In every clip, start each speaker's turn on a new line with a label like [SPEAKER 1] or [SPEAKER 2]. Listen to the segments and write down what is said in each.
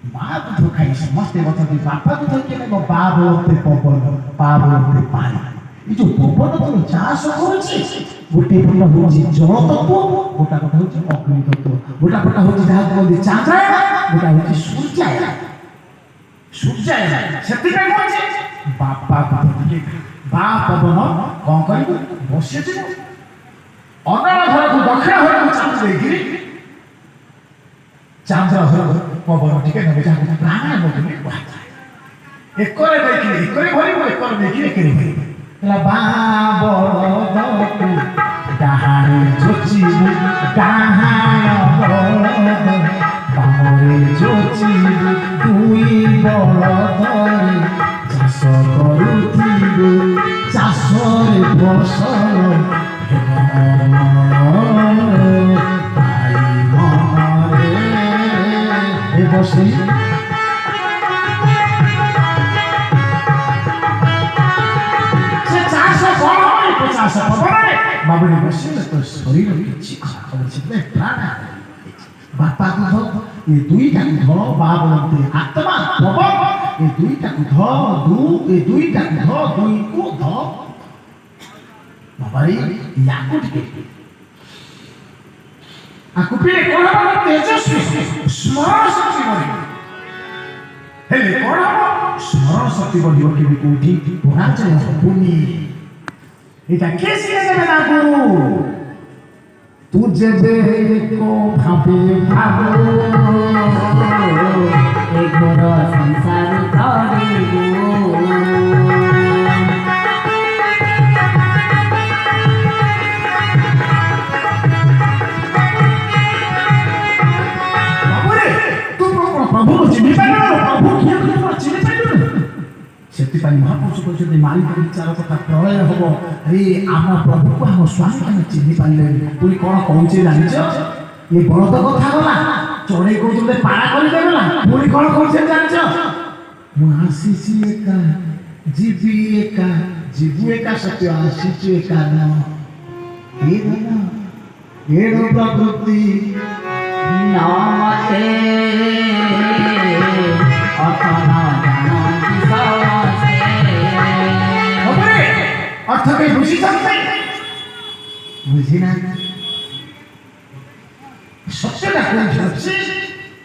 [SPEAKER 1] ମା ଦୁଧ ଖାଇ ସମସ୍ତେ ଅଛନ୍ତି। ବାପା ଦୁଧ କିଏ ନେବ? ବା ବୋଲତେ ପବନ, ପା ବୋଲତେ ପାଣି। ଏ ଯୋଉ ପବନ ତମେ ଚାଷ କରୁଛି, ଗୋଟେ ପଟ ହଉଛି ଜଳ ତତ୍ତ୍ୱ, ଗୋଟା ପଟ ହଉଛି ଅଗ୍ନି ତତ୍ତ୍ୱ, ଗୋଟା ପଟ ହଉଛି ଯାହା କୁହନ୍ତି ଚାନ୍ଦ୍ରାୟନ, ଗୋଟା ହଉଛି ସୂର୍ଯ୍ୟାୟନ। ସୂର୍ଯ୍ୟାୟନ ସେଥିପାଇଁ କହୁଛି ବାପା ବା ପବନ କଣ କରିବ? ବସିଯିବ ଅନାଳ ଘରକୁ ଦକ୍ଷିଣ ଘରକୁ ଚାନ୍ଦ ଦେଇକିରି ଚାନ୍ଦ୍ର ଘର ପବନ ଟିକେ ନେବେ, ଯାହାକୁ ପ୍ରାଣାୟାମ ବୋଲି କୁହାଯାଏ। ଏକରେ ଦେଇକିରି ଏକରେ ଭରିବ, ଏକରେ ଦେଇକିରି ଏକରେ ଭରିବ। ବଳଦକୁ ଡାହାଣେ ଯୋଚିବୁ, ଡାହାଣ ବଳଦ ବାମରେ ଯୋଚିବୁ, ଦୁଇ ବଳଦରେ ଚାଷ କରୁଥିବୁ, ଚାଷରେ ଫସଲ ପାଇ ମନରେ ଏ ବସି ବାବୁରେ ବସିଲେ ତ ଶରୀର କିଛି ଖରାପ ଅଛି। ପ୍ରାଣାୟାମ ବାପା ଦୁଧ, ଏ ଦୁଇଟା ଦୁଧ ବା ବୋଲନ୍ତି ଆତ୍ମା ପବନ, ଏ ଦୁଇଟା ଦୁଧ ଏ ଦୁଇଟା ଦୁଧ ଦୁଇକୁ ଧ ବାବାରେ ୟାକୁ ଟିକେ ଆକୁ ପିଲେ କଣ ହବ? ତେଜସ୍ୱୀ ସ୍ମରଣ ଶକ୍ତି ବଢିବ। ହେଲେ କଣ ହବ? ସ୍ମରଣ ଶକ୍ତି ବଢିବ କେବେ? କୋଉଠି? ପରାଜୟ ହବନି। এটা কে শিখেছে না গুরু? তুঝে দেখো ভাবে ভাবো
[SPEAKER 2] এই ঘোর সংসার করিব।
[SPEAKER 1] বাবুরে তুমি প্রভু চিনি পাইল? প্রভু কিଏ তুমি চিনি পাইল? ସେଥିପାଇଁ ମହାପୁରୁଷ କହିଛନ୍ତି ମାଳିକ ବିଚାର କଥା ପ୍ରଳୟ ହବ। ଆରେ ଆମ ପ୍ରଭୁକୁ ଆମ ସ୍ୱାମୀ ଆମେ ଚିହ୍ନି ପାରିଲେନି। ପୁଣି କ'ଣ କହୁଛି ଜାଣିଛ? ଏ ବଳଦ କଥା ଗଲା, ଚଢ଼େଇ କହୁଛନ୍ତି ପାରା କରିଦେବେ ନା, ପୁଣି କ'ଣ କହୁছে ଜାଣିଛ? ମୁଁ ଆସିଛି ଏକା, ଯିବି ଏକା, ଯିବୁ ଏକା ସତ୍ୟ, ଆସିଛୁ ଏକା ନ ଏଣ ପ୍ରକୃତି
[SPEAKER 2] নমতে অথনা জানন্তি সমস্তে।
[SPEAKER 1] অর্থ কে বুঝিଛନ୍ତି? বুঝিনা সত্যটা কোন হচ্ছে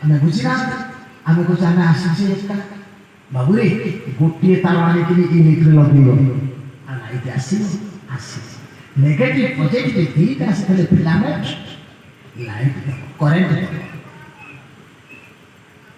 [SPEAKER 1] ଆମେ ବୁଝିନା। ଆମେ କହୁଛୁ ଆମେ ଆସିଛେ ଏକା। ବାବୁରେ ଗୋଟିଏ ତାର ଆଣିକିରି ଇଲେକ୍ଟ୍ରି ଲଗେଇବ, ଲାଇଟ୍ ଆସିବ, ଆସିଛି। ନେଗେଟିଭ ପଜିଟିଭ ଦୁଇଟା ଆସିଥିଲେ ପିଲାମାନେ ଲାଇଟ୍ କରେଣ୍ଟ